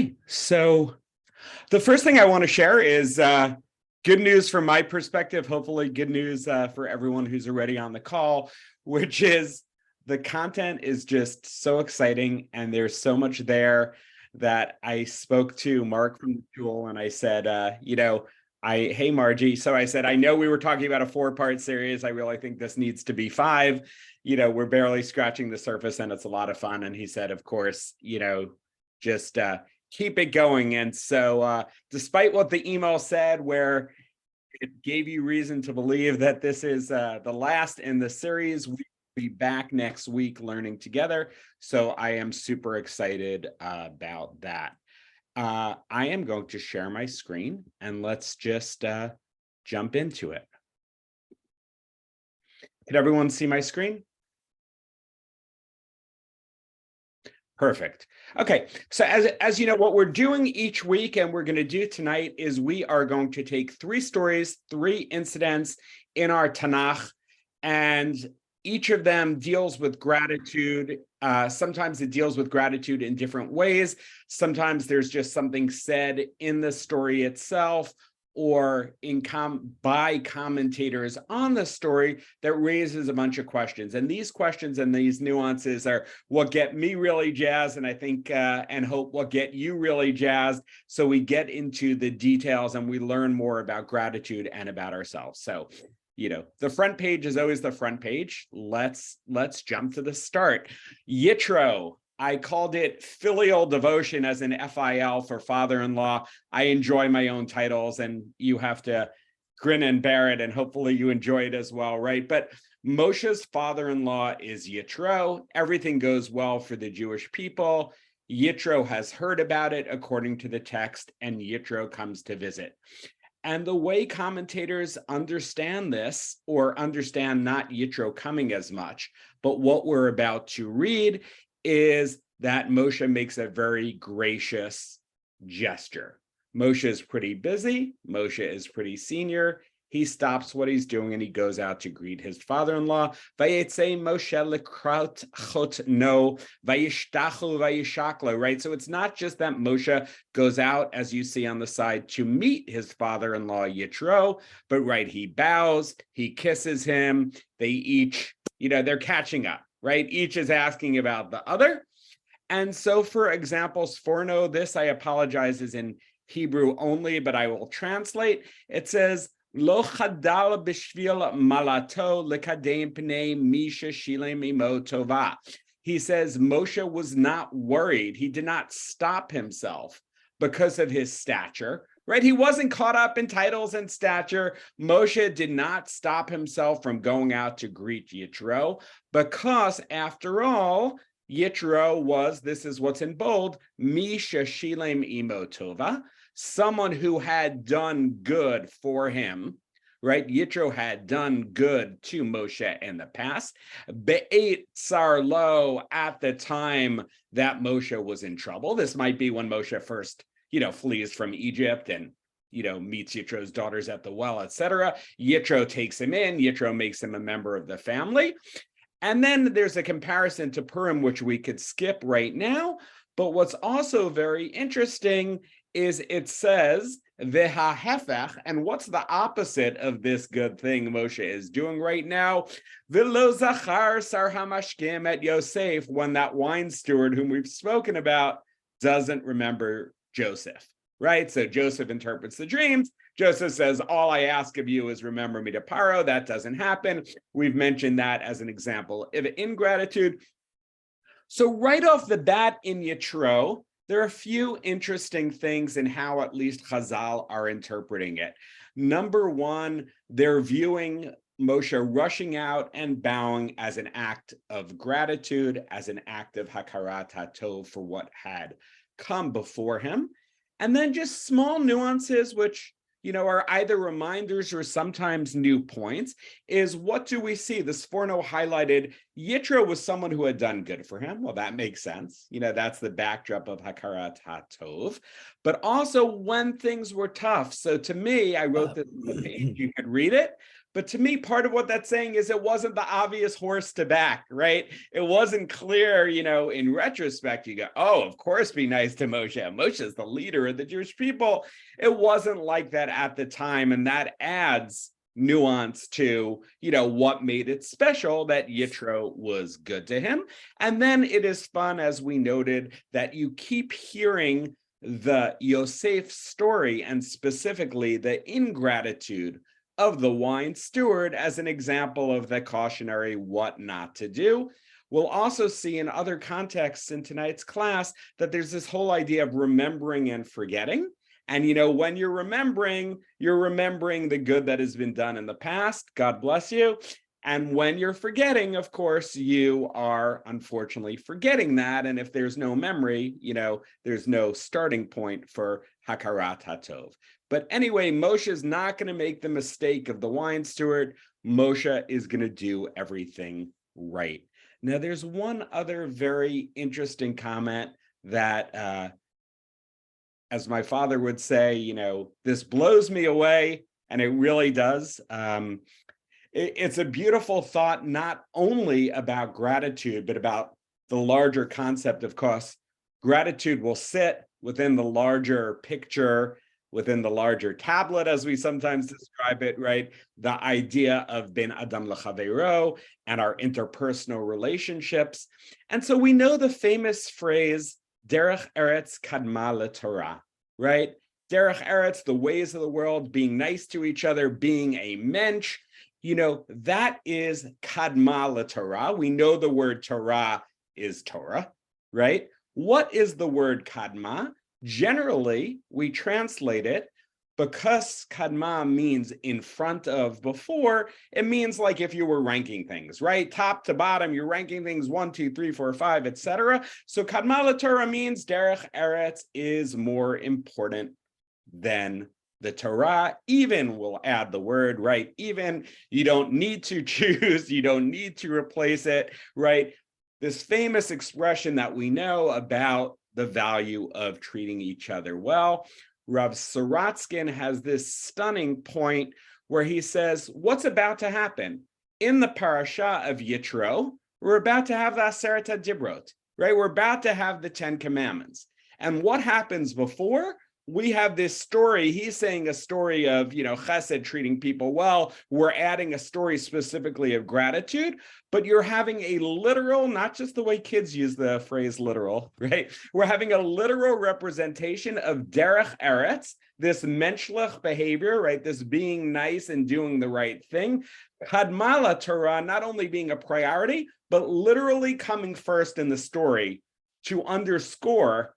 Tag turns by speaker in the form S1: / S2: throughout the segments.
S1: Okay, so the first thing I want to share is good news from my perspective, hopefully good news for everyone who's already on the call, which is the content is just so exciting and there's so much there that I spoke to Mark from the Jewel and I said, hey Margie, so I said, I know we were talking about a 4-part series. I really think this needs to be 5. We're barely scratching the surface and it's a lot of fun. And he said, of course, just keep it going. And so despite what the email said, where it gave you reason to believe that this is the last in the series, we'll be back next week learning together. So I am super excited about that. I am going to share my screen and let's just jump into it. Can everyone see my screen? Perfect. Okay, so as you know, what we're doing each week and we're going to do tonight is we are going to take 3 stories, 3 incidents in our Tanakh, and each of them deals with gratitude. Sometimes it deals with gratitude in different ways. Sometimes there's just something said in the story itself or by commentators on the story that raises a bunch of questions. And these questions and these nuances are what get me really jazzed, and I think and hope what get you really jazzed. So we get into the details and we learn more about gratitude and about ourselves. So, the front page is always the front page. Let's jump to the start. Yitro. I called it filial devotion as an FIL for father-in-law. I enjoy my own titles and you have to grin and bear it and hopefully you enjoy it as well, right? But Moshe's father-in-law is Yitro. Everything goes well for the Jewish people. Yitro has heard about it according to the text and Yitro comes to visit. And the way commentators understand this, or understand not Yitro coming as much, but what we're about to read is that Moshe makes a very gracious gesture. Moshe is pretty busy. Moshe is pretty senior. He stops what he's doing and he goes out to greet his father-in-law. Vayetze Moshe lekraut chotno vayishtachu vayishaklo, right? So it's not just that Moshe goes out, as you see on the side, to meet his father-in-law Yitro, but right, he bows, he kisses him. They each, they're catching up, right? Each is asking about the other. And so, for example, Sforno, this, I apologize, is in Hebrew only, but I will translate. It says, Lo chadal b'shvil malato lekadem pnei misha shilem imo tova. He says Moshe was not worried. He did not stop himself because of his stature, right? He wasn't caught up in titles and stature. Moshe did not stop himself from going out to greet Yitro because, after all, Yitro was, this is what's in bold, Misha Shilem Imo Tova, someone who had done good for him, right? Yitro had done good to Moshe in the past. Be'et Sarlo, at the time that Moshe was in trouble. This might be when Moshe first, flees from Egypt and, meets Yitro's daughters at the well, etc. Yitro takes him in. Yitro makes him a member of the family. And then there's a comparison to Purim, which we could skip right now. But what's also very interesting is it says, V'hahefech, and what's the opposite of this good thing Moshe is doing right now? V'lo zachar sar hamashkim et Yosef, when that wine steward whom we've spoken about doesn't remember Joseph, right? So Joseph interprets the dreams. Joseph says, all I ask of you is remember me to Paro. That doesn't happen. We've mentioned that as an example of ingratitude. So right off the bat in Yitro, there are a few interesting things in how at least Chazal are interpreting it. Number one, they're viewing Moshe rushing out and bowing as an act of gratitude, as an act of hakarat hatov for what had come before him. And then just small nuances, which are either reminders or sometimes new points, is what do we see? The Sforno highlighted Yitro was someone who had done good for him. Well, that makes sense. That's the backdrop of Hakarat HaTov. But also when things were tough. So to me, I wrote this on the page. You could read it. But to me, part of what that's saying is it wasn't the obvious horse to back, right? It wasn't clear, in retrospect, you go, oh, of course, be nice to Moshe. Moshe is the leader of the Jewish people. It wasn't like that at the time. And that adds nuance to, what made it special that Yitro was good to him. And then it is fun, as we noted, that you keep hearing the Yosef story and specifically the ingratitude of the wine steward as an example of the cautionary what not to do. We'll also see in other contexts in tonight's class that there's this whole idea of remembering and forgetting. And, when you're remembering the good that has been done in the past. God bless you. And when you're forgetting, of course, you are unfortunately forgetting that. And if there's no memory, there's no starting point for Hakarat HaTov. But anyway, Moshe is not going to make the mistake of the wine steward. Moshe is going to do everything right. Now, there's one other very interesting comment that, as my father would say, this blows me away, and it really does. It's a beautiful thought, not only about gratitude, but about the larger concept. Of course, gratitude will sit within the larger picture, within the larger tablet, as we sometimes describe it, right? The idea of ben adam lechavero and our interpersonal relationships. And so we know the famous phrase, derech eretz kadma leTorah, right? Derech eretz, the ways of the world, being nice to each other, being a mensch. That is kadma leTorah. We know the word Torah is Torah, right? What is the word kadma? Generally, we translate it, because kadma means in front of, before, it means like if you were ranking things, right? Top to bottom, you're ranking things 1, 2, 3, 4, 5, etc. So kadma leTorah means derech eretz is more important than the Torah. Even, we'll add the word, right? Even, you don't need to choose, you don't need to replace it, right? This famous expression that we know about the value of treating each other well. Rav Sorotskin has this stunning point where he says, what's about to happen? In the parasha of Yitro, we're about to have the Aseret HaDibrot, right? We're about to have the 10 Commandments. And what happens before? We have this story. He's saying a story of, chesed, treating people well. We're adding a story specifically of gratitude, but you're having a literal, not just the way kids use the phrase literal, right? We're having a literal representation of derech eretz, this menschlich behavior, right? This being nice and doing the right thing. Kadma leTorah, not only being a priority, but literally coming first in the story to underscore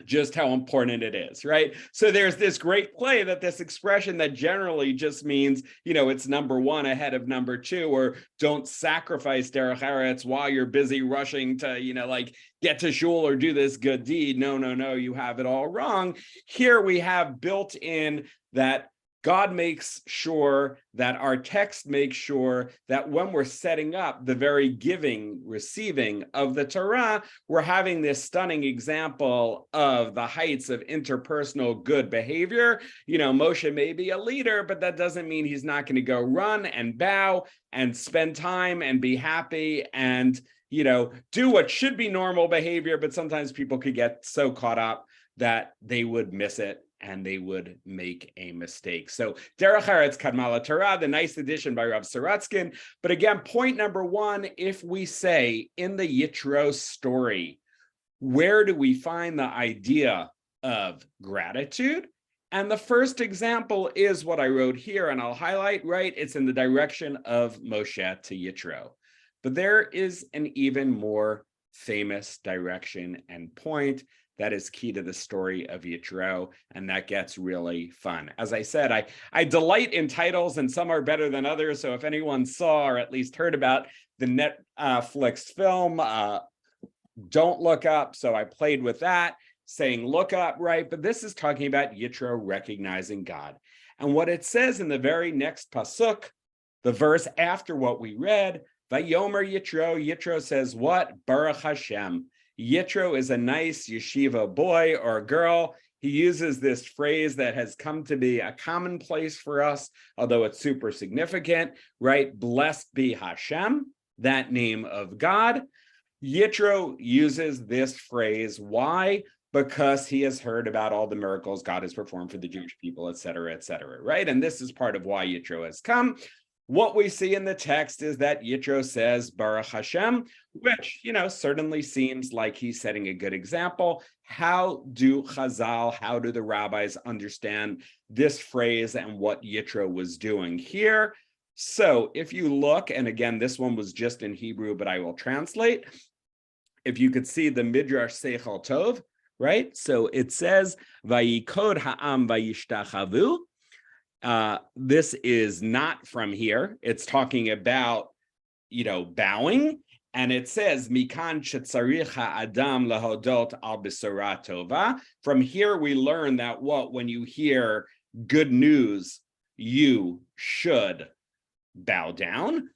S1: just how important it is, right? So there's this great play that this expression that generally just means, it's number one ahead of number two, or don't sacrifice derech eretz while you're busy rushing to, get to shul or do this good deed. No, you have it all wrong. Here we have built in that God makes sure that our text makes sure that when we're setting up the very giving, receiving of the Torah, we're having this stunning example of the heights of interpersonal good behavior. Moshe may be a leader, but that doesn't mean he's not going to go run and bow and spend time and be happy and, do what should be normal behavior. But sometimes people could get so caught up that they would miss it and they would make a mistake. So derech eretz kadma leTorah, the nice addition by Rav Sorotskin. But again, point number one, if we say in the Yitro story, where do we find the idea of gratitude? And the first example is what I wrote here, and I'll highlight, right? It's in the direction of Moshe to Yitro. But there is an even more famous direction and point that is key to the story of Yitro, and that gets really fun. As I said, I delight in titles, and some are better than others. So if anyone saw or at least heard about the Netflix film, Don't Look Up, so I played with that, saying look up, right? But this is talking about Yitro recognizing God. And what it says in the very next pasuk, the verse after what we read, Vayomer Yitro. Yitro says what? Baruch Hashem. Yitro is a nice yeshiva boy or girl. He uses this phrase that has come to be a commonplace for us, although it's super significant, right? Blessed be Hashem, that name of God. Yitro uses this phrase. Why? Because he has heard about all the miracles God has performed for the Jewish people, et cetera, right? And this is part of why Yitro has come. What we see in the text is that Yitro says Baruch Hashem, which, certainly seems like he's setting a good example. How do Chazal, how do the rabbis understand this phrase and what Yitro was doing here? So if you look, and again, this one was just in Hebrew, but I will translate. If you could see the Midrash Seichel Tov, right? So it says, Vayikod ha'am vayishtachavu. This is not from here. It's talking about, bowing. And it says, Mikan shetzarich ha'adam lahodot al b'sara tova. From here, we learn that when you hear good news, you should bow down.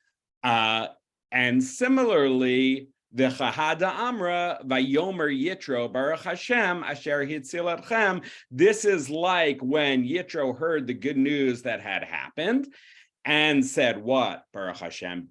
S1: And similarly, the Chahada Amra, Vayomer Yitro, Baruch Hashem, Asher Hitzil Etchem. This is like when Yitro heard the good news that had happened and said, what? Baruch Hashem,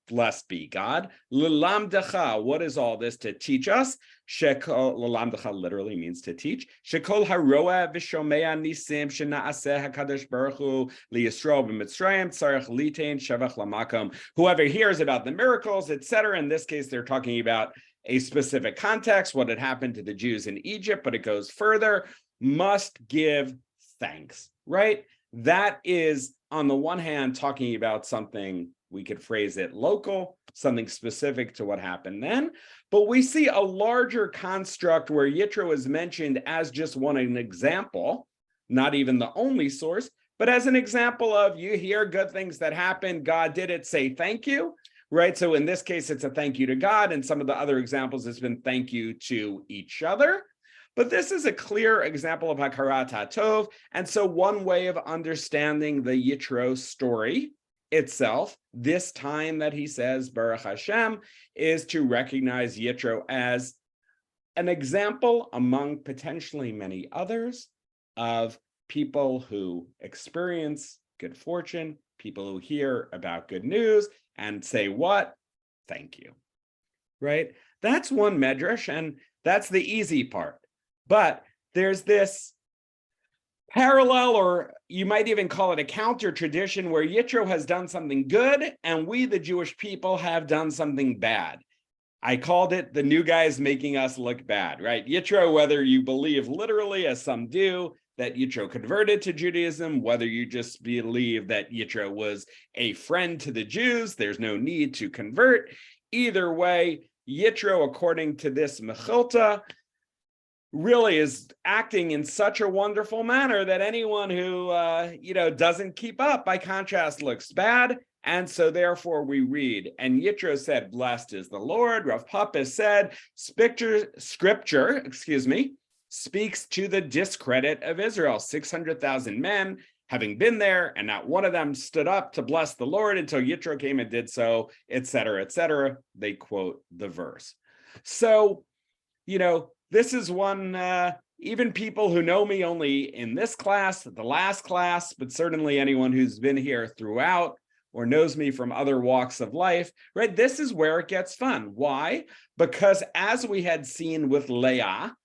S1: blessed be God. L'lamdecha, what is all this to teach us? Shekol, l'lamdecha literally means to teach. Shekol haroa v'shomea nisim shena'aseh HaKadosh Baruch Hu liyisrael b'mitzrayim tzarech litain shevach lamakom. Whoever hears about the miracles, etc. In this case, they're talking about a specific context, what had happened to the Jews in Egypt, but it goes further, must give thanks, right? That is, on the one hand, talking about something, we could phrase it local, something specific to what happened then. But we see a larger construct where Yitro is mentioned as just an example, not even the only source, but as an example of you hear good things that happen, God did it, say thank you, right? So in this case, it's a thank you to God. And some of the other examples has been thank you to each other. But this is a clear example of Hakarat HaTov. And so one way of understanding the Yitro story itself, this time that he says Baruch Hashem, is to recognize Yitro as an example among potentially many others of people who experience good fortune, people who hear about good news and say what? Thank you, right? That's one medrash, and that's the easy part. But there's this parallel, or you might even call it a counter tradition, where Yitro has done something good and we, the Jewish people, have done something bad. I called it the new guys making us look bad, right? Yitro, whether you believe literally, as some do, that Yitro converted to Judaism, whether you just believe that Yitro was a friend to the Jews, there's no need to convert. Either way, Yitro, according to this Mechilta, really is acting in such a wonderful manner that anyone who, doesn't keep up, by contrast, looks bad. And so therefore we read, and Yitro said, blessed is the Lord. Rav Papa said, scripture, speaks to the discredit of Israel. 600,000 men having been there, and not one of them stood up to bless the Lord until Yitro came and did so, etc., etc. They quote the verse. So, this is one, even people who know me only in this class, the last class, but certainly anyone who's been here throughout or knows me from other walks of life, right? This is where it gets fun. Why? Because as we had seen with Leah,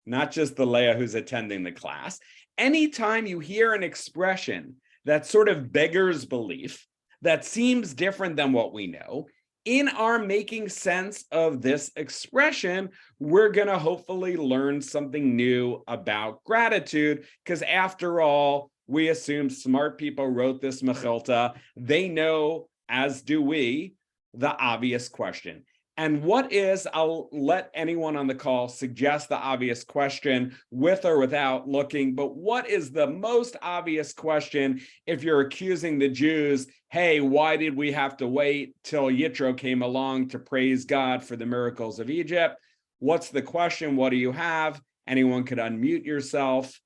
S1: not just the Leah who's attending the class, anytime you hear an expression that sort of beggars belief, that seems different than what we know, in our making sense of this expression, we're going to hopefully learn something new about gratitude, because after all, we assume smart people wrote this Mechilta. They know, as do we, the obvious question. And what is, I'll let anyone on the call suggest the obvious question with or without looking, but what is the most obvious question if you're accusing the Jews, hey, why did we have to wait till Yitro came along to praise God for the miracles of Egypt? What's the question? What do you have? Anyone could unmute yourself.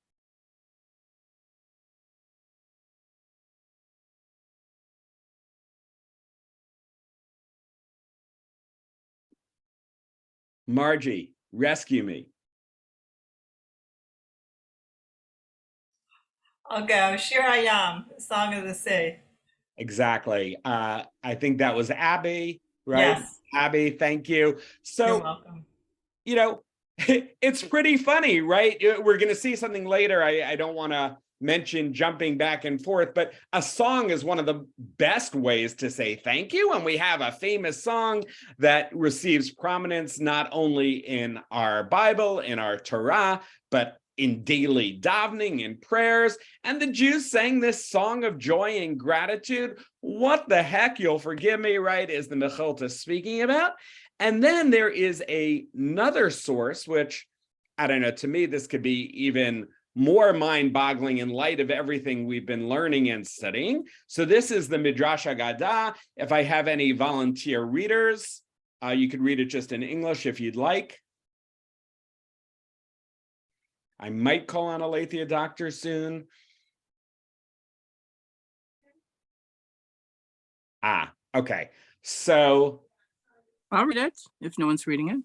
S1: Margie, rescue me.
S2: I'll go. Shir Hayam, Song of the Sea.
S1: Exactly. I think that was Abby, right?
S2: Yes,
S1: Abby, thank you.
S2: you're
S1: So,
S2: welcome.
S1: you know, it's pretty funny, right? We're going to see something later. I don't want to mention jumping back and forth, but a song is one of the best ways to say thank you. And we have a famous song that receives prominence not only in our Bible, in our Torah, but in daily davening and prayers. And the Jews sang this song of joy and gratitude. What the heck, you'll forgive me, right, is the Mechilta speaking about. And then there is another source, which, I don't know, to me, this could be even more mind-boggling in light of everything we've been learning and studying. So this is the Midrash Haggadah. If I have any volunteer readers, you could read it just in English if you'd like. I might call on Aletheia Doctor soon. Okay. So
S3: I'll read it if no one's reading it.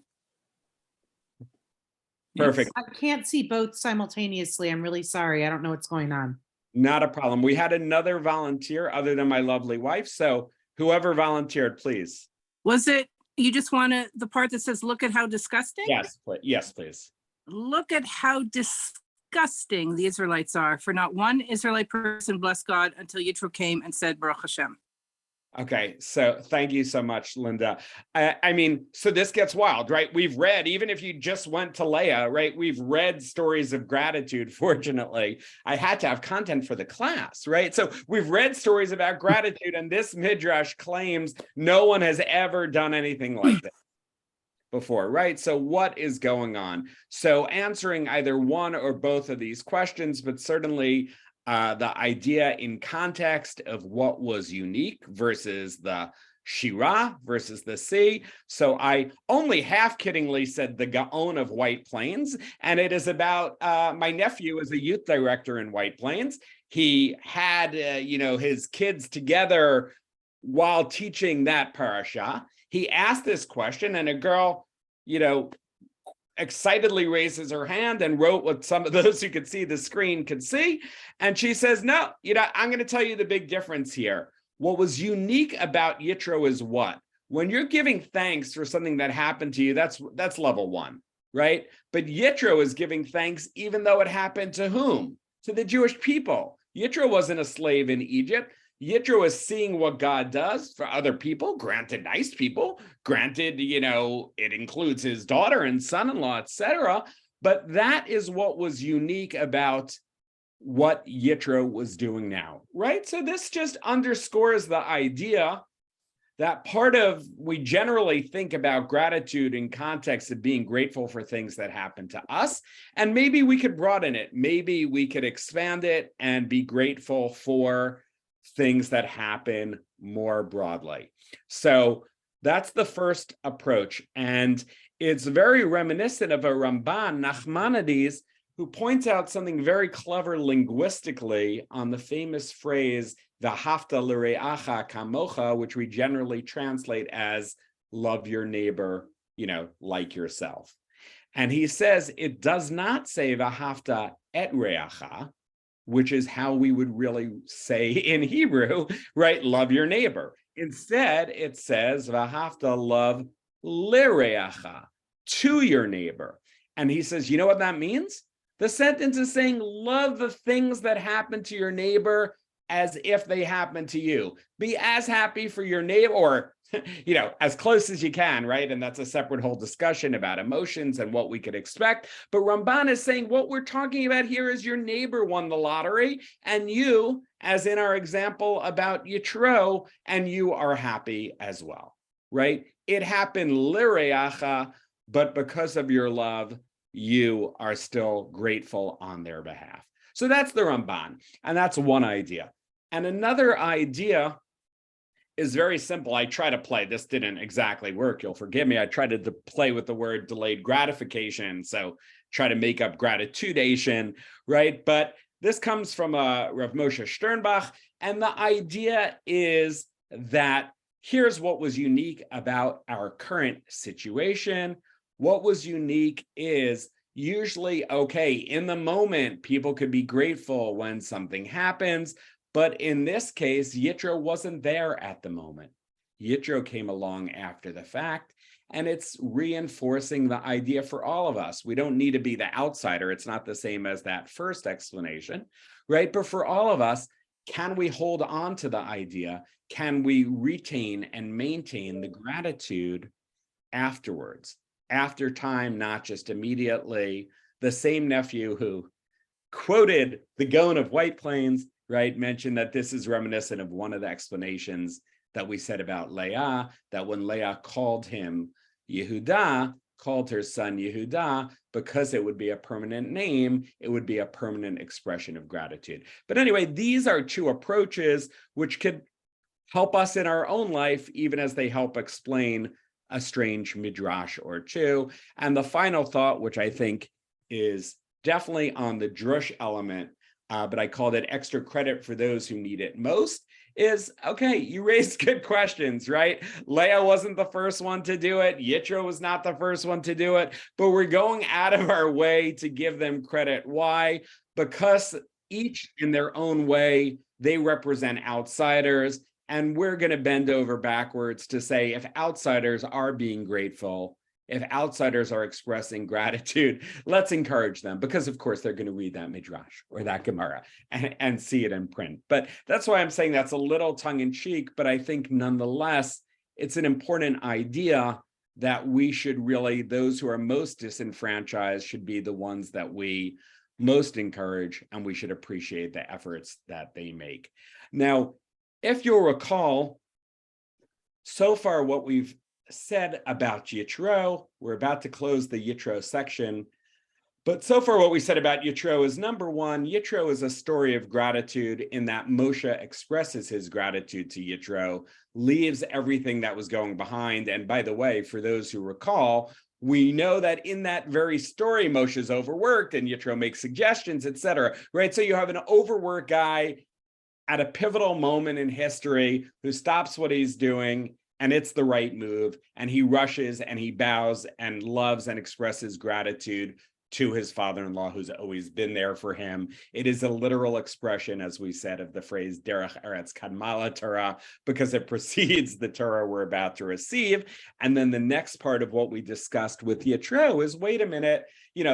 S1: perfect.
S4: I can't see both simultaneously. I'm really sorry. I don't know what's going on.
S1: Not a problem. We had another volunteer other than my lovely wife. So whoever volunteered, please.
S3: Was it, you just want to, the part that says, look at how disgusting?
S1: Yes, yes, please.
S3: Look at how disgusting the Israelites are, for not one Israelite person blessed God until Yitro came and said, Baruch Hashem.
S1: Okay, so thank you so much, Linda. I mean, so this gets wild, right? We've read, even if you just went to Leah, right? We've read stories of gratitude. Fortunately, I had to have content for the class, right? So we've read stories about gratitude, and this Midrash claims no one has ever done anything like this before, right? So what is going on? So answering either one or both of these questions, but certainly the idea in context of what was unique versus the Shira versus the sea. So I only half-kiddingly said the Gaon of White Plains, and it is about my nephew is a youth director in White Plains. He had, his kids together while teaching that parasha. He asked this question, and a girl, excitedly raises her hand and wrote what some of those who could see the screen could see. And she says, no, I'm going to tell you the big difference here. What was unique about Yitro is what? When you're giving thanks for something that happened to you, that's level one, right? But Yitro is giving thanks even though it happened to whom? To the Jewish people. Yitro wasn't a slave in Egypt. Yitro is seeing what God does for other people, granted nice people, granted, it includes his daughter and son-in-law, etc. But that is what was unique about what Yitro was doing now, right? So this just underscores the idea that we generally think about gratitude in context of being grateful for things that happen to us. And maybe we could broaden it. Maybe we could expand it and be grateful for things that happen more broadly. So that's the first approach. And it's very reminiscent of a Ramban, Nachmanides, who points out something very clever linguistically on the famous phrase, V'ahavta l're'acha kamocha, which we generally translate as love your neighbor, like yourself. And he says it does not say V'ahavta et re'acha, which is how we would really say in Hebrew, right? Love your neighbor. Instead, it says, V'ahavta love lireacha, to your neighbor. And he says, you know what that means? The sentence is saying, love the things that happen to your neighbor as if they happen to you. Be as happy for your neighbor, or as close as you can, right? And that's a separate whole discussion about emotions and what we could expect. But Ramban is saying what we're talking about here is your neighbor won the lottery, and you, as in our example about Yitro, and you are happy as well, right? It happened lireacha, but because of your love, you are still grateful on their behalf. So that's the Ramban, and that's one idea. And another idea is very simple. I try to play, this didn't exactly work, you'll forgive me. I tried to play with the word delayed gratification, so try to make up gratitudation, right? But this comes from Rav Moshe Sternbach, and the idea is that here's what was unique about our current situation. What was unique is usually, okay, in the moment, people could be grateful when something happens. But in this case, Yitro wasn't there at the moment. Yitro came along after the fact, and it's reinforcing the idea for all of us. We don't need to be the outsider. It's not the same as that first explanation, right? But for all of us, can we hold on to the idea? Can we retain and maintain the gratitude afterwards, after time, not just immediately? The same nephew who quoted the Gaon of White Plains, right, mentioned that this is reminiscent of one of the explanations that we said about Leah, that when Leah called him Yehuda, called her son Yehuda, because it would be a permanent name, it would be a permanent expression of gratitude. But anyway, these are two approaches which could help us in our own life, even as they help explain a strange midrash or two. And the final thought, which I think is definitely on the drush element, but I called it extra credit for those who need it most, is, okay, you raised good questions, right? Leah wasn't the first one to do it. Yitro was not the first one to do it, but we're going out of our way to give them credit. Why? Because each in their own way, they represent outsiders, and we're going to bend over backwards to say, if outsiders are being grateful, if outsiders are expressing gratitude, let's encourage them, because of course they're going to read that midrash or that Gemara and see it in print. But that's why I'm saying that's a little tongue-in-cheek, but I think nonetheless, it's an important idea that we should really, those who are most disenfranchised should be the ones that we most encourage, and we should appreciate the efforts that they make. Now, if you'll recall, so far what we've said about Yitro, we're about to close the Yitro section, but so far what we said about Yitro is, number one, Yitro is a story of gratitude in that Moshe expresses his gratitude to Yitro, leaves everything that was going behind. And by the way, for those who recall, we know that in that very story, Moshe's overworked and Yitro makes suggestions, etc. Right? So you have an overworked guy at a pivotal moment in history who stops what he's doing, and it's the right move, and he rushes and he bows and loves and expresses gratitude to his father-in-law, who's always been there for him. It is a literal expression, as we said, of the phrase Derech Eretz Kadmala Torah, because it precedes the Torah we're about to receive. And then the next part of what we discussed with Yitro is, wait a minute,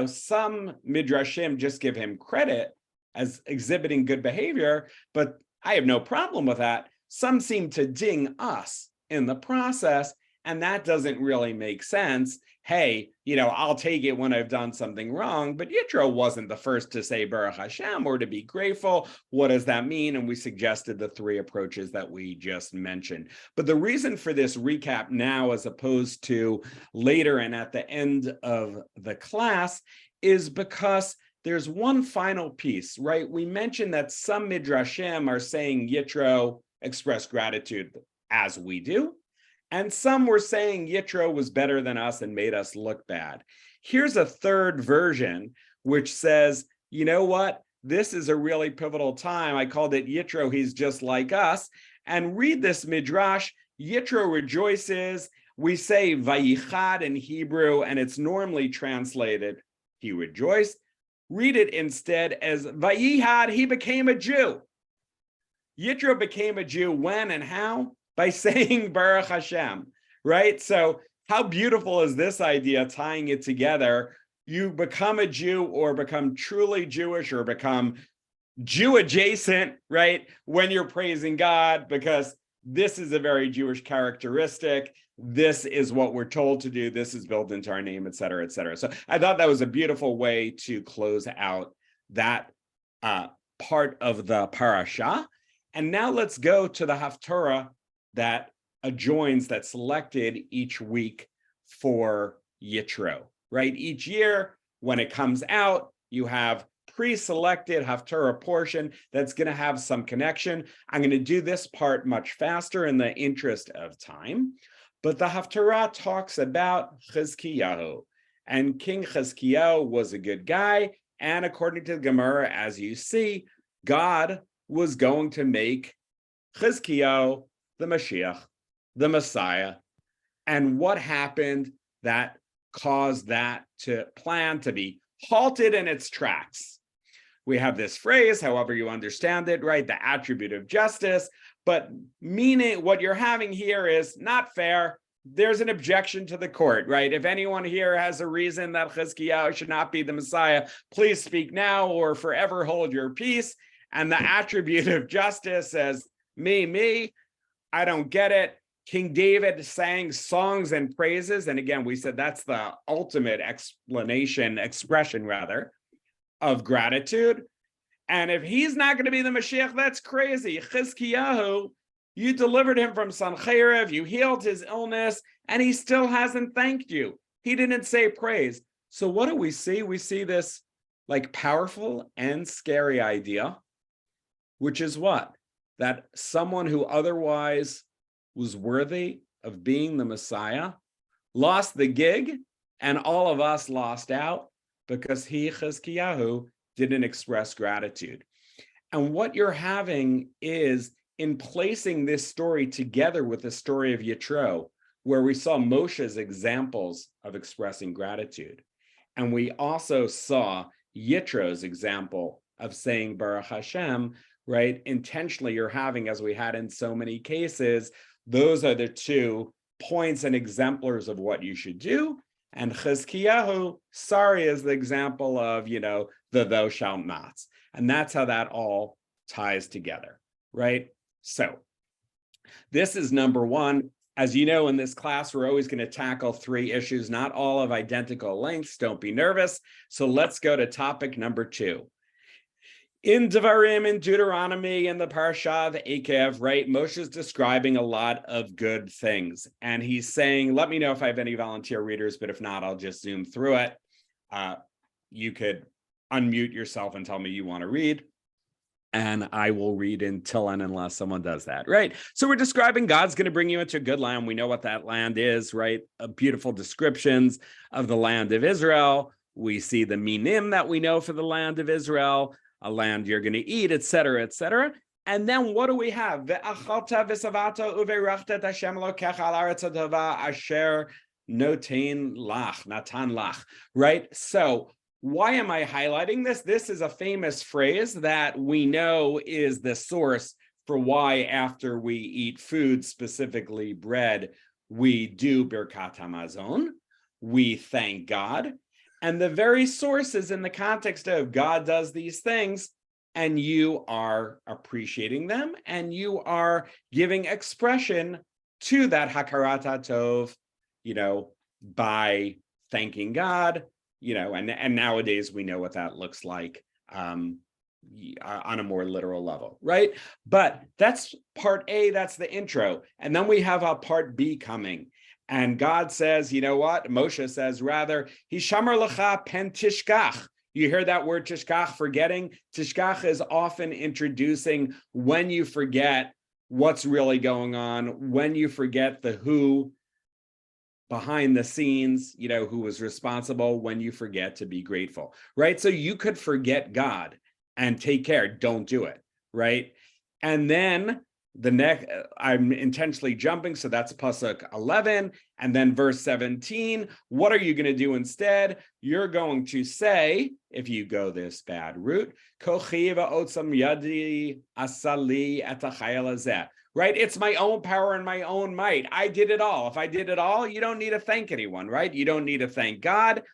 S1: some midrashim just give him credit as exhibiting good behavior, but I have no problem with that. Some seem to ding us in the process, and that doesn't really make sense. Hey, I'll take it when I've done something wrong, but Yitro wasn't the first to say Baruch Hashem or to be grateful. What does that mean? And we suggested the three approaches that we just mentioned. But the reason for this recap now, as opposed to later and at the end of the class, is because there's one final piece, right? We mentioned that some midrashim are saying Yitro expressed gratitude as we do, and some were saying Yitro was better than us and made us look bad. Here's a third version, which says, you know what? This is a really pivotal time. I called it Yitro, he's just like us. And read this midrash. Yitro rejoices. We say Vayichad in Hebrew, and it's normally translated, he rejoiced. Read it instead as Vayihad, he became a Jew. Yitro became a Jew when and how? By saying Baruch Hashem, right? So how beautiful is this idea, tying it together? You become a Jew or become truly Jewish or become Jew adjacent, right? When you're praising God, because this is a very Jewish characteristic. This is what we're told to do. This is built into our name, et cetera, et cetera. So I thought that was a beautiful way to close out that part of the parasha. And now let's go to the Haftorah that adjoins, that's selected each week for Yitro, right? Each year, when it comes out, you have pre-selected Haftorah portion that's going to have some connection. I'm going to do this part much faster in the interest of time. But the Haftarah talks about Chizkiyahu, and King Chizkiyahu was a good guy, and according to the Gemara, as you see, God was going to make Chizkiyahu the Mashiach, the Messiah. And what happened? That caused that plan to be halted in its tracks. We have this phrase, however you understand it, right? The attribute of justice, but meaning what you're having here is not fair. There's an objection to the court, right? If anyone here has a reason that Chizkiyahu should not be the Messiah, please speak now or forever hold your peace. And the attribute of justice says, me, I don't get it. King David sang songs and praises. And again, we said that's the ultimate expression of gratitude. And if he's not going to be the Mashiach, that's crazy. Chizkiyahu, you delivered him from Sancheriv, you healed his illness, and he still hasn't thanked you. He didn't say praise. So what do we see? We see this like powerful and scary idea, which is what? That someone who otherwise was worthy of being the Messiah lost the gig, and all of us lost out because he, Chizkiyahu, didn't express gratitude. And what you're having is, in placing this story together with the story of Yitro, where we saw Moshe's examples of expressing gratitude, and we also saw Yitro's example of saying Baruch Hashem, right? Intentionally, you're having, as we had in so many cases, those are the 2 points and exemplars of what you should do. And Chizkiyahu, sorry, is the example of, the thou shalt nots. And that's how that all ties together, right? So this is number 1. As you know, in this class, we're always going to tackle 3 issues, not all of identical lengths. Don't be nervous. So let's go to topic number 2. In Devarim, in Deuteronomy, in the Parsha of Ekev, right, Moshe's describing a lot of good things. And he's saying, let me know if I have any volunteer readers, but if not, I'll just zoom through it. You could unmute yourself and tell me you want to read, and I will read until and unless someone does that, right? So we're describing God's going to bring you into a good land. We know what that land is, right? Beautiful descriptions of the land of Israel. We see the minim that we know for the land of Israel, a land you're going to eat, et cetera, et cetera. And then what do we have? Natan lach, right? So why am I highlighting this? This is a famous phrase that we know is the source for why after we eat food, specifically bread, we do Birkat Hamazon. We thank God. And the very source is in the context of God does these things, and you are appreciating them, and you are giving expression to that Hakarat HaTov, by thanking God, and nowadays we know what that looks like on a more literal level, right? But that's part A, that's the intro. And then we have a part B coming. And God says, you know what? Moshe says, rather, Hishamar lecha pen tishkach. You hear that word tishkach, forgetting? Tishkach is often introducing when you forget what's really going on, when you forget the who behind the scenes, who was responsible, when you forget to be grateful, right? So you could forget God and take care. Don't do it, right? And then the next, I'm intentionally jumping, so that's Pasuk 11, and then verse 17. What are you going to do instead? You're going to say, if you go this bad route, Kochi va'otzam yadi asali etachayel hazeh. Right? It's my own power and my own might. I did it all. If I did it all, you don't need to thank anyone, right? You don't need to thank God.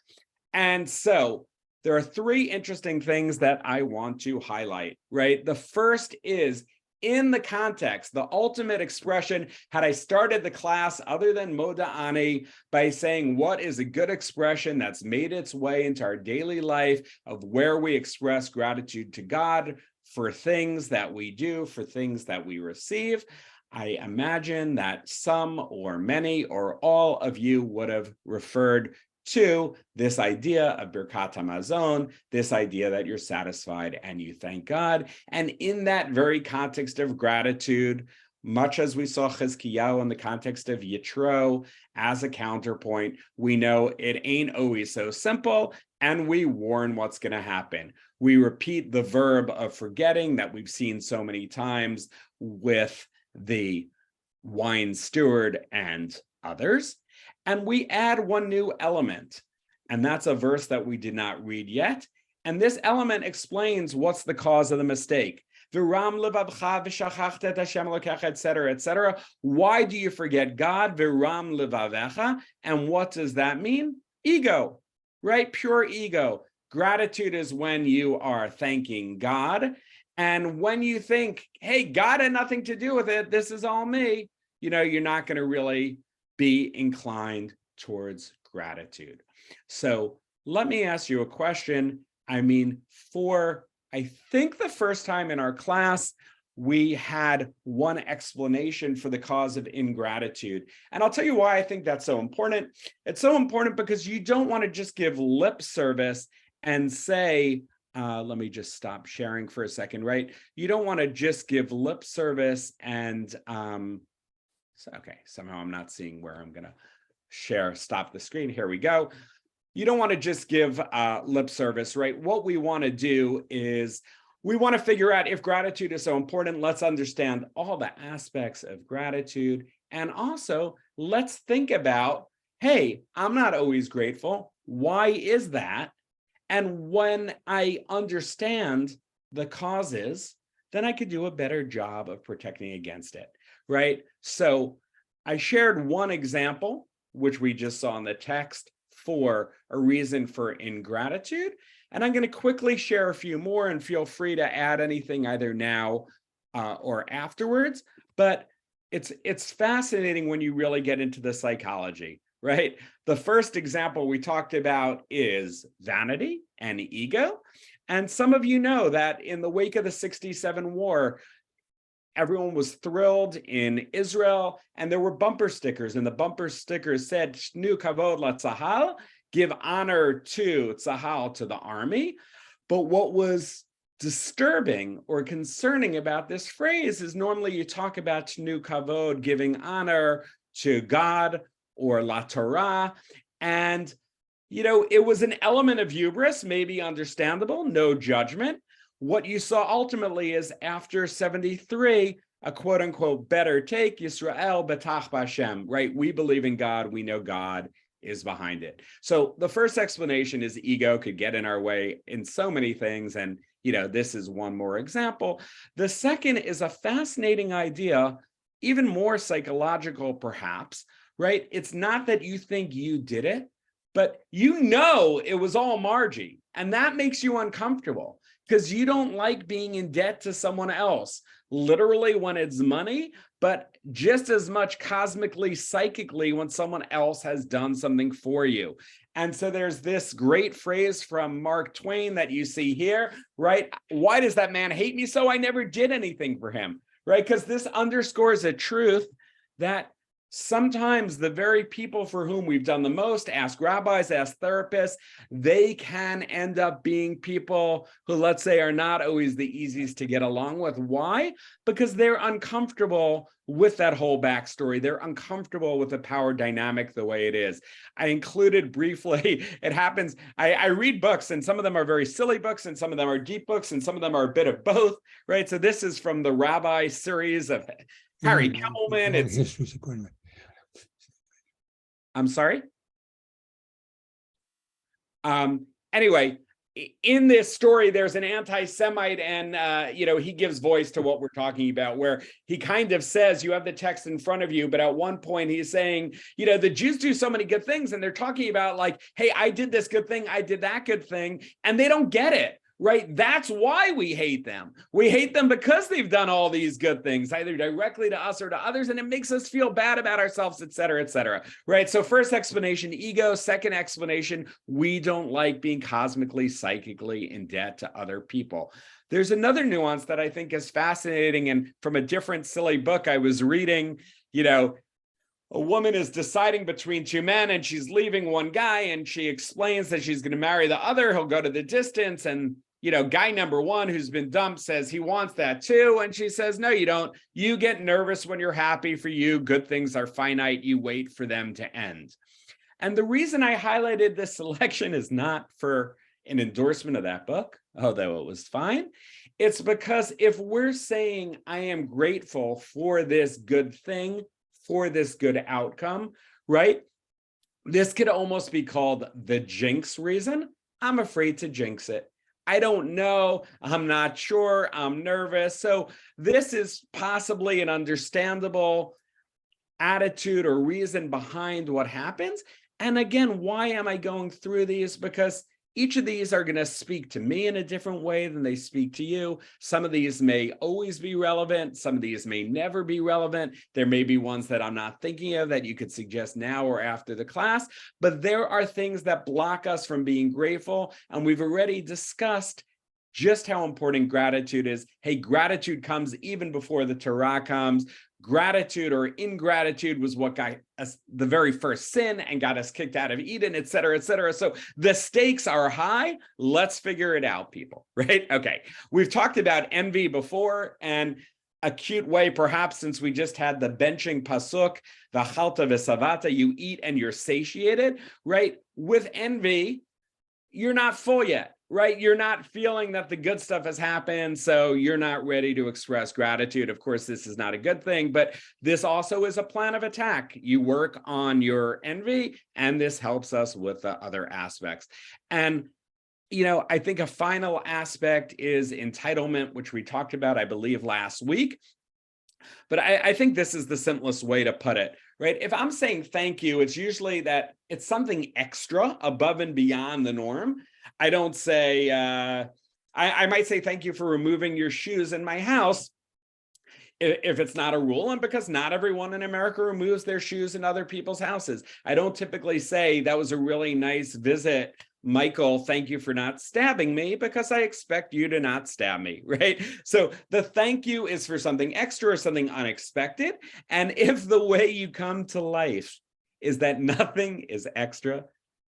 S1: And so there are 3 interesting things that I want to highlight, right? The first is, in the context, the ultimate expression, had I started the class other than Moda Ani by saying what is a good expression that's made its way into our daily life of where we express gratitude to God for things that we do, for things that we receive, I imagine that some or many or all of you would have referred to this idea of Birkat Hamazon, this idea that you're satisfied and you thank God. And in that very context of gratitude, much as we saw Chizkiyahu in the context of Yitro as a counterpoint, we know it ain't always so simple, and we warn what's going to happen. We repeat the verb of forgetting that we've seen so many times with the wine steward and others. and we add one new element. And that's a verse that we did not read yet. And this element explains what's the cause of the mistake. Viram levavcha v'shachachta et Hashem Elokecha, etc., etc. Why do you forget God? Viram levavecha. And what does that mean? Ego, right? Pure ego. Gratitude is when you are thanking God. And when you think, hey, God had nothing to do with it, this is all me, you're not going to really be inclined towards gratitude. So let me ask you a question. I think the first time in our class, we had one explanation for the cause of ingratitude. And I'll tell you why I think that's so important. It's so important because you don't want to just give lip service and say, let me just stop sharing for a second, right? You don't want to just give lip service and, okay, somehow I'm not seeing where I'm going to stop the screen. Here we go. You don't want to just give lip service, right? What we want to do is we want to figure out if gratitude is so important. Let's understand all the aspects of gratitude. And also, let's think about, hey, I'm not always grateful. Why is that? And when I understand the causes, then I could do a better job of protecting against it, right? So I shared one example, which we just saw in the text, for a reason for ingratitude. And I'm going to quickly share a few more, and feel free to add anything either now or afterwards. But it's fascinating when you really get into the psychology, right? The first example we talked about is vanity and ego. And some of you know that in the wake of the 67 war, everyone was thrilled in Israel, and there were bumper stickers, and the bumper stickers said, Shnu kavod latzahal, give honor to Tzahal, to the army. But what was disturbing or concerning about this phrase is normally you talk about Shnu kavod, giving honor to God or La Torah, and it was an element of hubris, maybe understandable, no judgment. What you saw ultimately is after 73, a quote unquote better take, Yisrael betach b'Hashem, right? We believe in God, we know God is behind it. So the first explanation is ego could get in our way in so many things. And, this is one more example. The second is a fascinating idea, even more psychological perhaps, right? It's not that you think you did it, but it was all Margie. And that makes you uncomfortable, because you don't like being in debt to someone else, literally when it's money, but just as much cosmically, psychically, when someone else has done something for you. And so there's this great phrase from Mark Twain that you see here, right? Why does that man hate me so? I never did anything for him, right? Because this underscores a truth that sometimes the very people for whom we've done the most, ask rabbis, ask therapists, they can end up being people who, let's say, are not always the easiest to get along with. Why? Because they're uncomfortable with that whole backstory. They're uncomfortable with the power dynamic the way it is. I included briefly, it happens, I read books, and some of them are very silly books, and some of them are deep books, and some of them are a bit of both, right? So this is from the Rabbi series of Harry Kemmelman. I'm sorry? Anyway, in this story, there's an anti-Semite, and he gives voice to what we're talking about, where he kind of says, you have the text in front of you, but at one point he's saying, the Jews do so many good things, and they're talking about like, hey, I did this good thing, I did that good thing, and they don't get it. Right? That's why we hate them. We hate them because they've done all these good things, either directly to us or to others, and it makes us feel bad about ourselves, et cetera, right? So first explanation, ego. Second explanation, we don't like being cosmically, psychically in debt to other people. There's another nuance that I think is fascinating, and from a different silly book I was reading, a woman is deciding between two men, and she's leaving one guy, and she explains that she's going to marry the other. He'll go to the distance, and guy number one who's been dumped says he wants that too. And she says, no, you don't. You get nervous when you're happy for you. Good things are finite. You wait for them to end. And the reason I highlighted this selection is not for an endorsement of that book, although it was fine. It's because if we're saying, I am grateful for this good thing, for this good outcome, right? This could almost be called the jinx reason. I'm afraid to jinx it. I don't know. I'm not sure. I'm nervous. So this is possibly an understandable attitude or reason behind what happens. And again, why am I going through these? Because each of these are going to speak to me in a different way than they speak to you. Some of these may always be relevant. Some of these may never be relevant. There may be ones that I'm not thinking of that you could suggest now or after the class. But there are things that block us from being grateful. And we've already discussed just how important gratitude is. Hey, gratitude comes even before the Torah comes. Gratitude or ingratitude was what got us the very first sin and got us kicked out of Eden, et cetera, et cetera. So the stakes are high. Let's figure it out, people, right? Okay. We've talked about envy before, and a cute way, perhaps, since we just had the benching pasuk, the chalta v'savata, you eat and you're satiated, right? With envy, you're not full yet, right? You're not feeling that the good stuff has happened, so you're not ready to express gratitude. Of course, this is not a good thing, but this also is a plan of attack. You work on your envy, and this helps us with the other aspects. And I think a final aspect is entitlement, which we talked about, I believe, last week. But I think this is the simplest way to put it, right? If I'm saying thank you, it's usually that it's something extra above and beyond the norm. I don't say, I might say thank you for removing your shoes in my house if it's not a rule, and because not everyone in America removes their shoes in other people's houses. I don't typically say that was a really nice visit, Michael, thank you for not stabbing me, because I expect you to not stab me, right? So the thank you is for something extra or something unexpected. And if the way you come to life is that nothing is extra,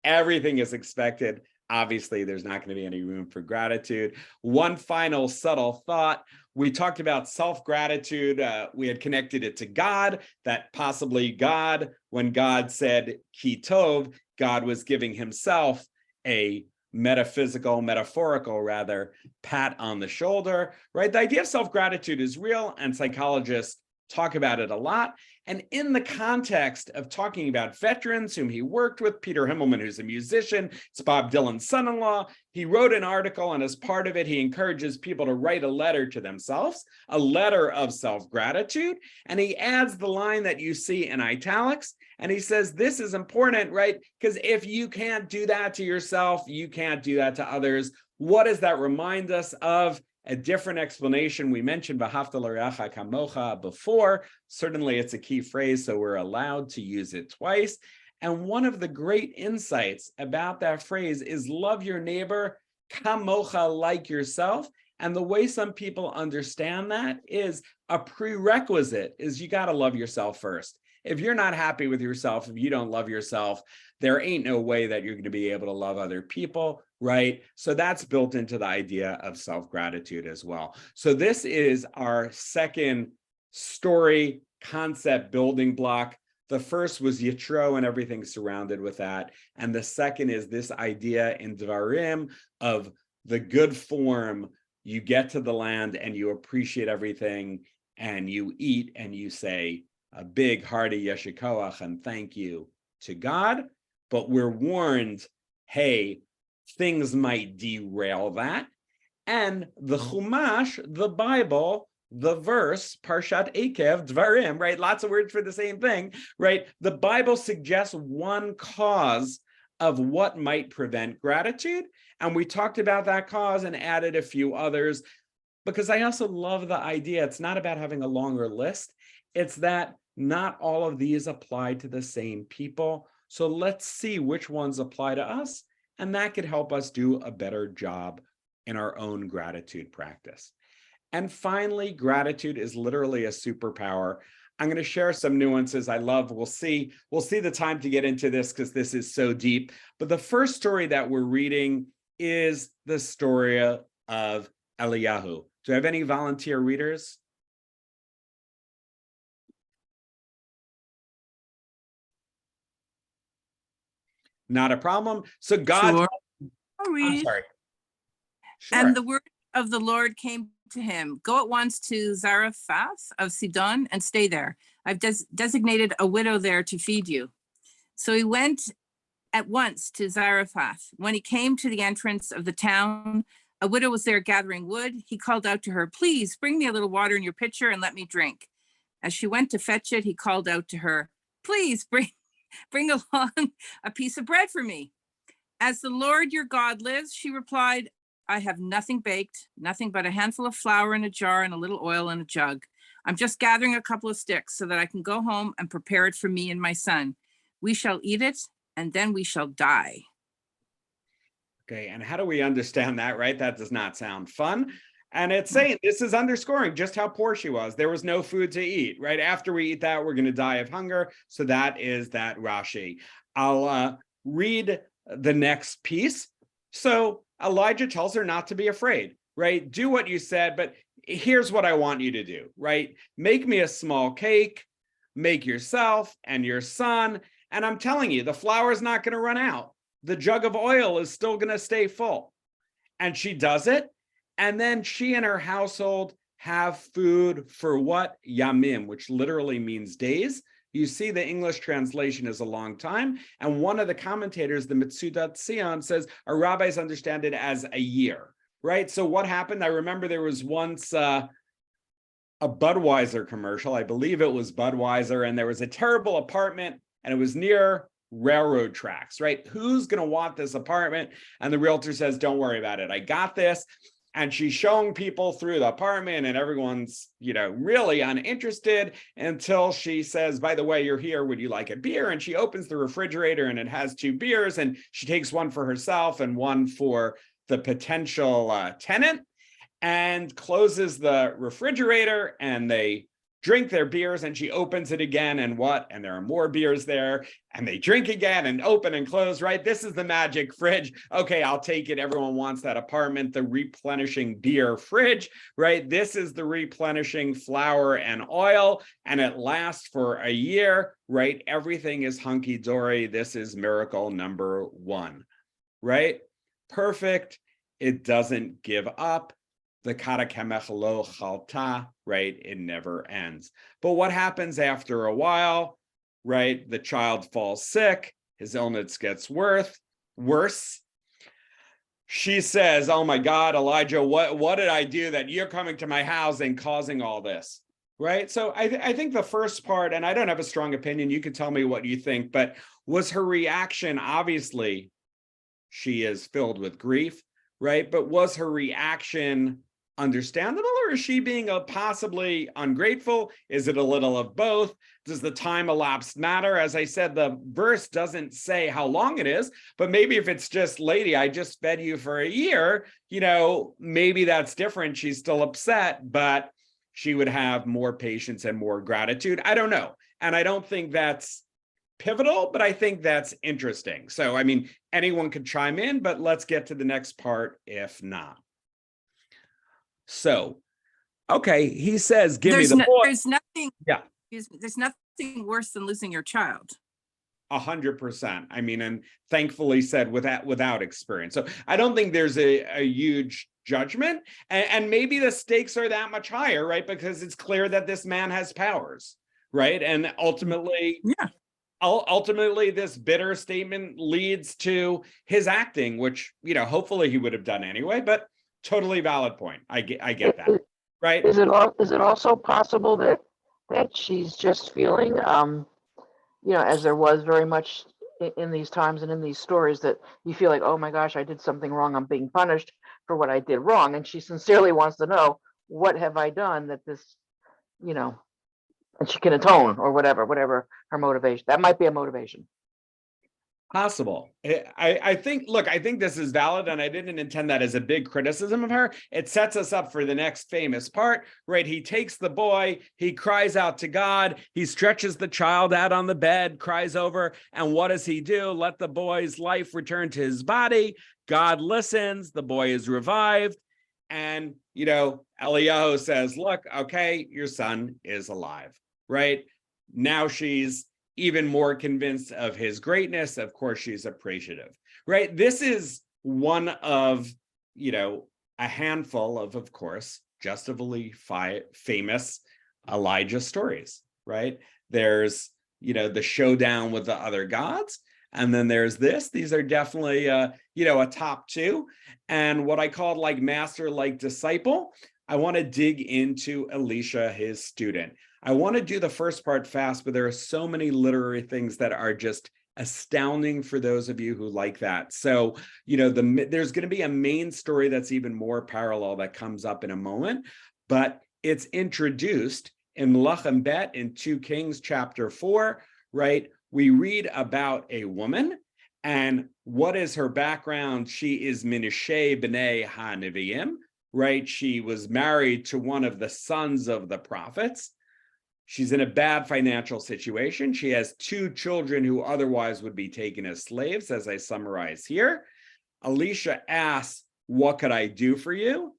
S1: everything is expected, obviously there's not going to be any room for gratitude. One final subtle thought. We talked about self-gratitude. We had connected it to God, that possibly God, when God said ki tov, God was giving himself a metaphorical rather, pat on the shoulder, right? The idea of self-gratitude is real, and psychologists talk about it a lot. And in the context of talking about veterans whom he worked with, Peter Himmelman, who's a musician, it's Bob Dylan's son-in-law, he wrote an article, and as part of it, he encourages people to write a letter to themselves, a letter of self-gratitude. And he adds the line that you see in italics, and he says, this is important, right? Because if you can't do that to yourself, you can't do that to others. What does that remind us of? A different explanation. We mentioned V'ahavta l'reacha kamocha before. Certainly it's a key phrase, so we're allowed to use it twice. And one of the great insights about that phrase is love your neighbor kamocha, like yourself. And the way some people understand that is a prerequisite is you got to love yourself first. If you're not happy with yourself, if you don't love yourself, there ain't no way that you're going to be able to love other people, right? So that's built into the idea of self-gratitude as well. So this is our second story concept building block. The first was Yitro and everything surrounded with that. And the second is this idea in Dvarim of the good form. You get to the land and you appreciate everything, and you eat and you say a big hearty yeshikoach and thank you to God. But we're warned, hey, things might derail that. And the Chumash, the Bible, the verse, Parshat Ekev, Dvarim, right? Lots of words for the same thing, right? The Bible suggests one cause of what might prevent gratitude. And we talked about that cause and added a few others, because I also love the idea. It's not about having a longer list. It's that not all of these apply to the same people. So let's see which ones apply to us. And that could help us do a better job in our own gratitude practice. And finally, gratitude is literally a superpower. I'm going to share some nuances I love. We'll see the time to get into this because this is so deep. But the first story that we're reading is the story of Eliyahu. Do I have any volunteer readers? Not a problem. So God,
S3: Sure.
S1: I'm sorry. Sure.
S3: And the word of the Lord came to him, go at once to Zarephath of Sidon and stay there. I've designated a widow there to feed you. So he went at once to Zarephath. When he came to the entrance of the town, a widow was there gathering wood. He called out to her, "Please bring me a little water in your pitcher and let me drink." As she went to fetch it, he called out to her, "Please bring along a piece of bread for me." "As the Lord your God lives," she replied, "I have nothing baked, nothing but a handful of flour in a jar and a little oil in a jug. I'm just gathering a couple of sticks so that I can go home and prepare it for me and my son. We shall eat it, and then we shall die."
S1: Okay, and how do we understand that, right? That does not sound fun. And it's saying, this is underscoring just how poor she was. There was no food to eat, right? After we eat that, we're going to die of hunger. So that is that Rashi. I'll read the next piece. So Elijah tells her not to be afraid, right? Do what you said, but here's what I want you to do, right? Make me a small cake, make yourself and your son. And I'm telling you, the flour is not going to run out. The jug of oil is still going to stay full. And she does it. And then she and her household have food for what? Yamim, which literally means days. You see, the English translation is a long time. And one of the commentators, the Mitzudat Sion, says our rabbis understand it as a year, right? So what happened? I remember there was once a Budweiser commercial. I believe it was Budweiser. And there was a terrible apartment and it was near railroad tracks, right? Who's going to want this apartment? And the realtor says, "Don't worry about it. I got this." And she's showing people through the apartment and everyone's, really uninterested until she says, "By the way, you're here. Would you like a beer?" And she opens the refrigerator and it has 2 beers and she takes one for herself and one for the potential tenant and closes the refrigerator and they drink their beers and she opens it again and what? And there are more beers there and they drink again and open and close, right? This is the magic fridge. Okay, I'll take it. Everyone wants that apartment, the replenishing beer fridge, right? This is the replenishing flour and oil and it lasts for a year, right? Everything is hunky-dory. This is miracle number 1, right? Perfect. It doesn't give up. The kara kemech lo chalta, right? It never ends. But what happens after a while, right? The child falls sick. His illness gets worse. She says, "Oh my God, Elijah, what did I do that you're coming to my house and causing all this?" Right? So I think the first part, and I don't have a strong opinion, you can tell me what you think, but was her reaction, obviously, she is filled with grief, right? But was her reaction understandable, or is she being possibly ungrateful? Is it a little of both? Does the time elapsed matter? As I said, the verse doesn't say how long it is, but maybe if it's just, "Lady, I just fed you for a year," maybe that's different. She's still upset, but she would have more patience and more gratitude. I don't know. And I don't think that's pivotal, but I think that's interesting. So, anyone could chime in, but let's get to the next part if not. So, okay, he says, "Give me the boy."
S3: There's nothing.
S1: Yeah.
S3: There's nothing worse than losing your child.
S1: 100%. And thankfully said without experience. So I don't think there's a huge judgment. And maybe the stakes are that much higher, right? Because it's clear that this man has powers, right? And ultimately, this bitter statement leads to his acting, which, hopefully he would have done anyway, but totally valid point. I get that, right?
S5: Is it also possible that she's just feeling, as there was very much in these times and in these stories, that you feel like, "Oh my gosh, I did something wrong. I'm being punished for what I did wrong." And she sincerely wants to know, what have I done that this, and she can atone or whatever her motivation. That might be a motivation.
S1: Possible. I think this is valid, and I didn't intend that as a big criticism of her. It sets us up for the next famous part, right? He takes the boy, he cries out to God, he stretches the child out on the bed, cries over, and what does he do? Let the boy's life return to his body. God listens, the boy is revived, and, Eliyahu says, "Look, okay, your son is alive," right? Now she's even more convinced of his greatness. Of course, she's appreciative, right? This is one of, a handful of course, justifully famous Elijah stories, right? There's, the showdown with the other gods. And then there's this. These are definitely, a top two. And what I called like master, like disciple, I want to dig into Elisha, his student. I want to do the first part fast, but there are so many literary things that are just astounding for those of you who like that. So, there's going to be a main story that's even more parallel that comes up in a moment, but it's introduced in Melachim Bet in 2 Kings chapter 4, right? We read about a woman, and what is her background? She is Menashe b'nei HaNeviim, right? She was married to one of the sons of the prophets. She's in a bad financial situation. She has 2 children who otherwise would be taken as slaves, as I summarize here. Elisha asks, what could I do for you?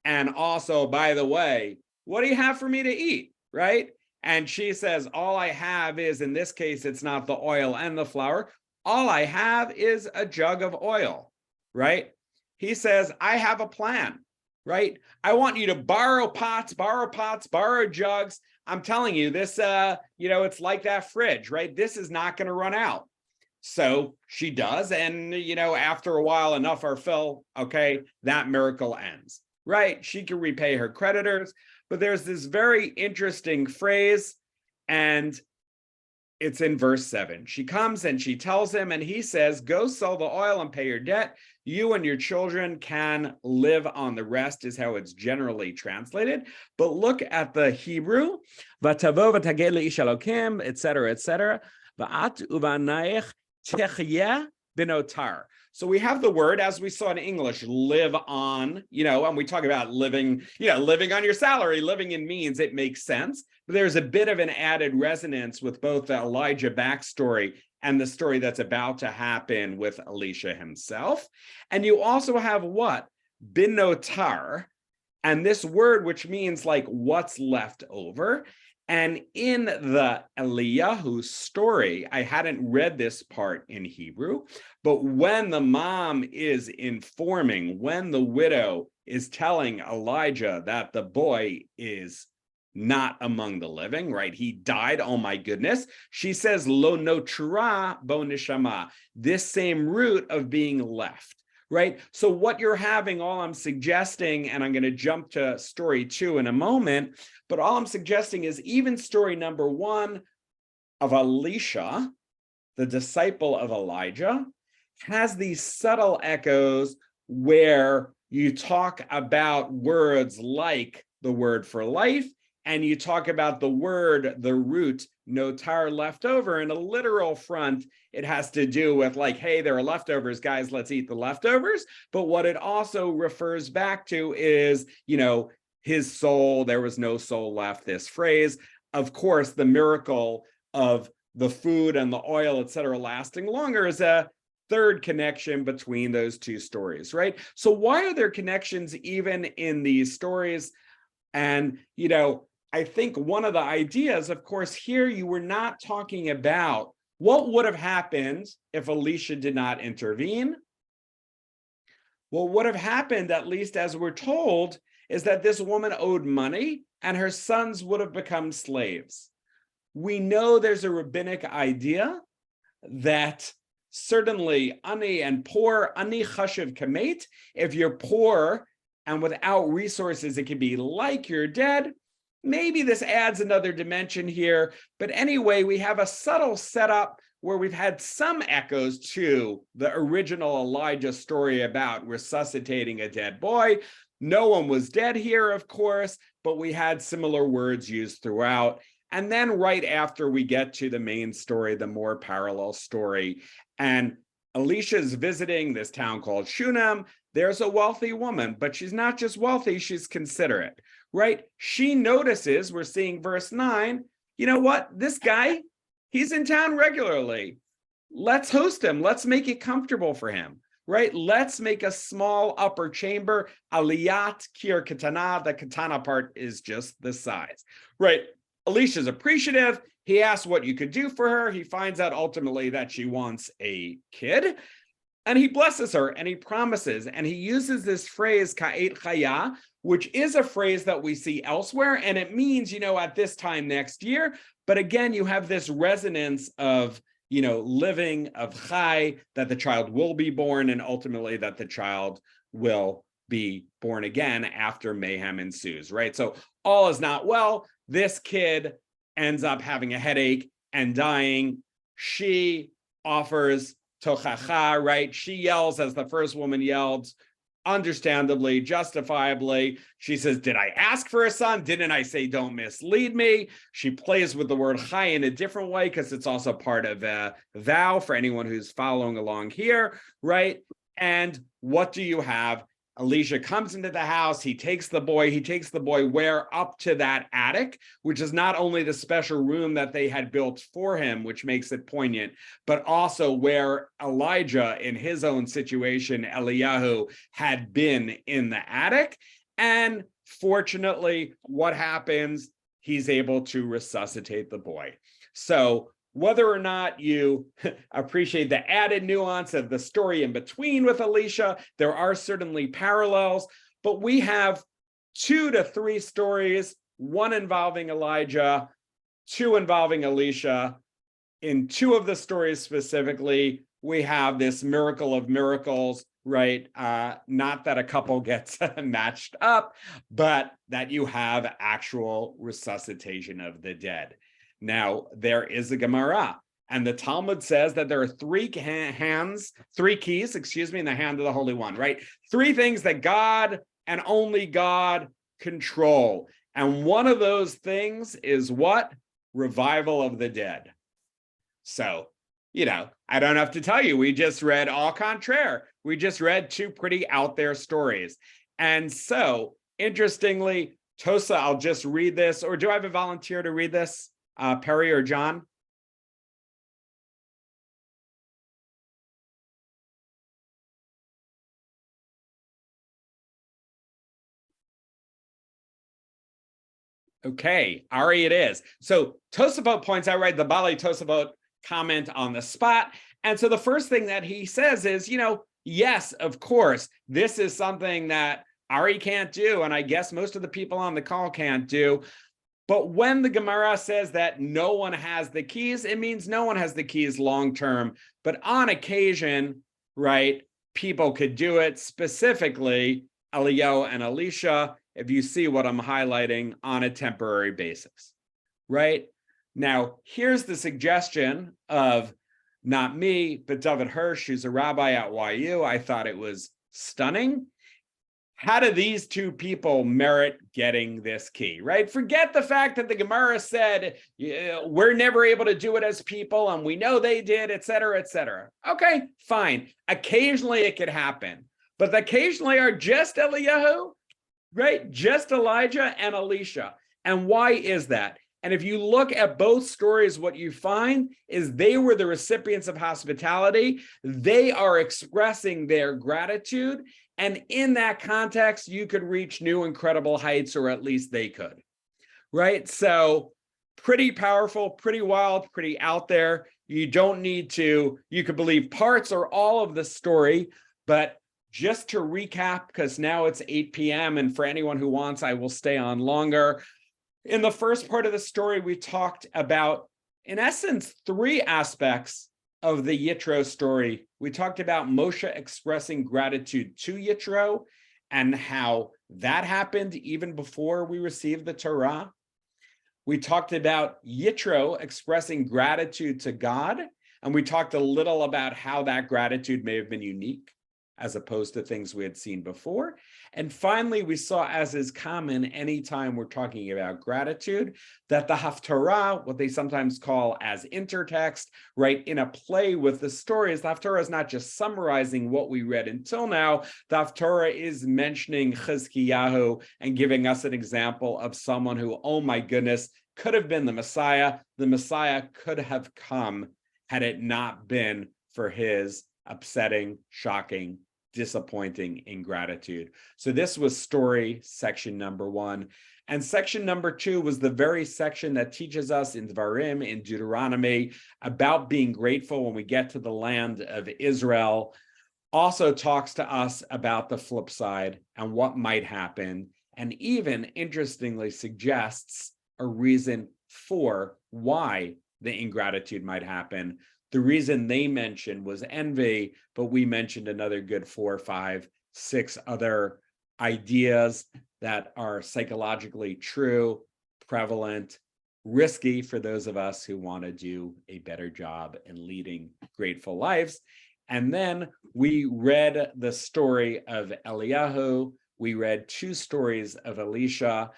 S1: And also, by the way, what do you have for me to eat, right? And she says, all I have is, in this case, it's not the oil and the flour. All I have is a jug of oil, right? He says, I have a plan, right? I want you to borrow pots, borrow jugs. I'm telling you, this, it's like that fridge, right? This is not going to run out. So she does. And, after a while, enough are fill. Okay, that miracle ends, right? She can repay her creditors. But there's this very interesting phrase, and it's in verse 7. She comes and she tells him, and he says, go sell the oil and pay your debt. You and your children can live on the rest, is how it's generally translated. But look at the Hebrew, Vatavo v'taged leish Elokim, etc., etc. Va'at uvanayich techyeh benotar. So we have the word, as we saw in English, live on, and we talk about living, living on your salary, living in means, it makes sense. But there's a bit of an added resonance with both the Elijah backstory and the story that's about to happen with Elisha himself. And you also have what? Binotar, and this word, which means like what's left over. And in the Eliyahu story, I hadn't read this part in Hebrew, but when the mom is informing, when the widow is telling Elijah that the boy is not among the living, right? He died, oh my goodness. She says, lo notra bo neshama, this same root of being left, right? So what you're having, all I'm suggesting, and I'm going to jump to story 2 in a moment, but all I'm suggesting is even story number 1 of Elisha, the disciple of Elijah, has these subtle echoes where you talk about words like the word for life, and you talk about the word, the root, notar, leftover. In a literal front, it has to do with like, hey, there are leftovers, guys, let's eat the leftovers. But what it also refers back to is, his soul, there was no soul left, this phrase. Of course, the miracle of the food and the oil, et cetera, lasting longer is a third connection between those 2 stories, right? So why are there connections even in these stories? And, I think one of the ideas, of course, here you were not talking about what would have happened if Elisha did not intervene. What would have happened, at least as we're told, is that this woman owed money and her sons would have become slaves. We know there's a rabbinic idea that certainly ani and poor, ani chashiv kamet, if you're poor and without resources, it can be like you're dead. Maybe this adds another dimension here, but anyway, we have a subtle setup where we've had some echoes to the original Elijah story about resuscitating a dead boy. No one was dead here, of course, but we had similar words used throughout. And then right after we get to the main story, the more parallel story, and Elisha's visiting this town called Shunem. There's a wealthy woman, but she's not just wealthy, she's considerate, right? She notices, we're seeing verse 9, you know what? This guy, he's in town regularly. Let's host him. Let's make it comfortable for him, right? Let's make a small upper chamber, aliyat kir katana. The katana part is just the size, right? Elisha's appreciative. He asks what you could do for her. He finds out ultimately that she wants a kid. And he blesses her and he promises. And he uses this phrase, ka'et chaya, which is a phrase that we see elsewhere. And it means, at this time next year. But again, you have this resonance of living of Chai, that the child will be born, and ultimately that the child will be born again after mayhem ensues, right? So all is not well. This kid ends up having a headache and dying. She offers tochacha, right? She yells as the first woman yelled, understandably, justifiably. She says, did I ask for a son? Didn't I say don't mislead me? She plays with the word chai in a different way because it's also part of a vow for anyone who's following along here, right? And what do you have? Elisha comes into the house, he takes the boy where? Up to that attic, which is not only the special room that they had built for him, which makes it poignant, but also where Elijah, in his own situation, Eliyahu, had been in the attic. And fortunately, what happens? He's able to resuscitate the boy. So whether or not you appreciate the added nuance of the story in between with Elisha, there are certainly parallels, but we have 2 to 3 stories, one involving Elijah, 2 involving Elisha. In 2 of the stories specifically, we have this miracle of miracles, right? Not that a couple gets matched up, but that you have actual resuscitation of the dead. Now, there is a Gemara, and the Talmud says that there are 3 keys, in the hand of the Holy One, right? 3 things that God and only God control. And one of those things is what? Revival of the dead. So, I don't have to tell you, we just read au contraire. We just read 2 pretty out there stories. And so, interestingly, Tosa, I'll just read this, or do I have a volunteer to read this? Perry or John? Okay, Ari it is. So Tosafot points out, right, the Bali Tosafot comment on the spot. And so the first thing that he says is, yes, of course, this is something that Ari can't do, and I guess most of the people on the call can't do. But when the Gemara says that no one has the keys, it means no one has the keys long term. But on occasion, right, people could do it, specifically Eliyahu and Elisha, if you see what I'm highlighting, on a temporary basis, right? Now, here's the suggestion of not me, but David Hirsch, who's a rabbi at YU. I thought it was stunning. How do these 2 people merit getting this key, right? Forget the fact that the Gemara said, we're never able to do it as people, and we know they did, et cetera, et cetera. Okay, fine. Occasionally it could happen, but occasionally are just Eliyahu, right? Just Elijah and Elisha. And why is that? And if you look at both stories, what you find is they were the recipients of hospitality. They are expressing their gratitude. And in that context, you could reach new incredible heights, or at least they could, right? So pretty powerful, pretty wild, pretty out there. You don't need to, you could believe parts or all of the story, but just to recap, because now it's 8 p.m. and for anyone who wants, I will stay on longer. In the first part of the story, we talked about, in essence, 3 aspects of the Yitro story. We talked about Moshe expressing gratitude to Yitro and how that happened even before we received the Torah. We talked about Yitro expressing gratitude to God, and we talked a little about how that gratitude may have been unique as opposed to things we had seen before. And finally, we saw, as is common anytime we're talking about gratitude, that the Haftarah, what they sometimes call as intertext, right, in a play with the stories, the Haftarah is not just summarizing what we read until now. The Haftarah is mentioning Chizkiyahu and giving us an example of someone who, oh my goodness, could have been the Messiah. The Messiah could have come had it not been for his upsetting, shocking, disappointing ingratitude. So this was story section number 1. And section number 2 was the very section that teaches us in Dvarim, in Deuteronomy, about being grateful when we get to the land of Israel. Also talks to us about the flip side and what might happen, and even interestingly suggests a reason for why the ingratitude might happen. the reason they mentioned was envy, but we mentioned another good 4, 5, 6 other ideas that are psychologically true, prevalent, risky for those of us who want to do a better job in leading grateful lives. And then we read the story of Eliyahu. We read 2 stories of Elisha,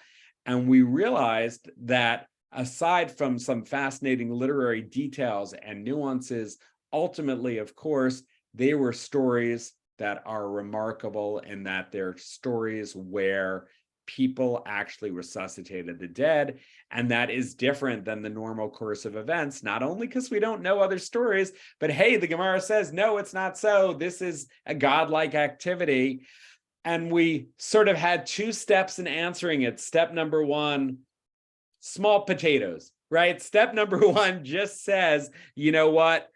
S1: and we realized that aside from some fascinating literary details and nuances, ultimately, of course, they were stories that are remarkable in that they're stories where people actually resuscitated the dead. And that is different than the normal course of events, not only because we don't know other stories, but hey, the Gemara says, no, it's not so. This is a godlike activity. And we sort of had 2 steps in answering it. Step number 1, small potatoes, right? Step number 1 just says, you know what?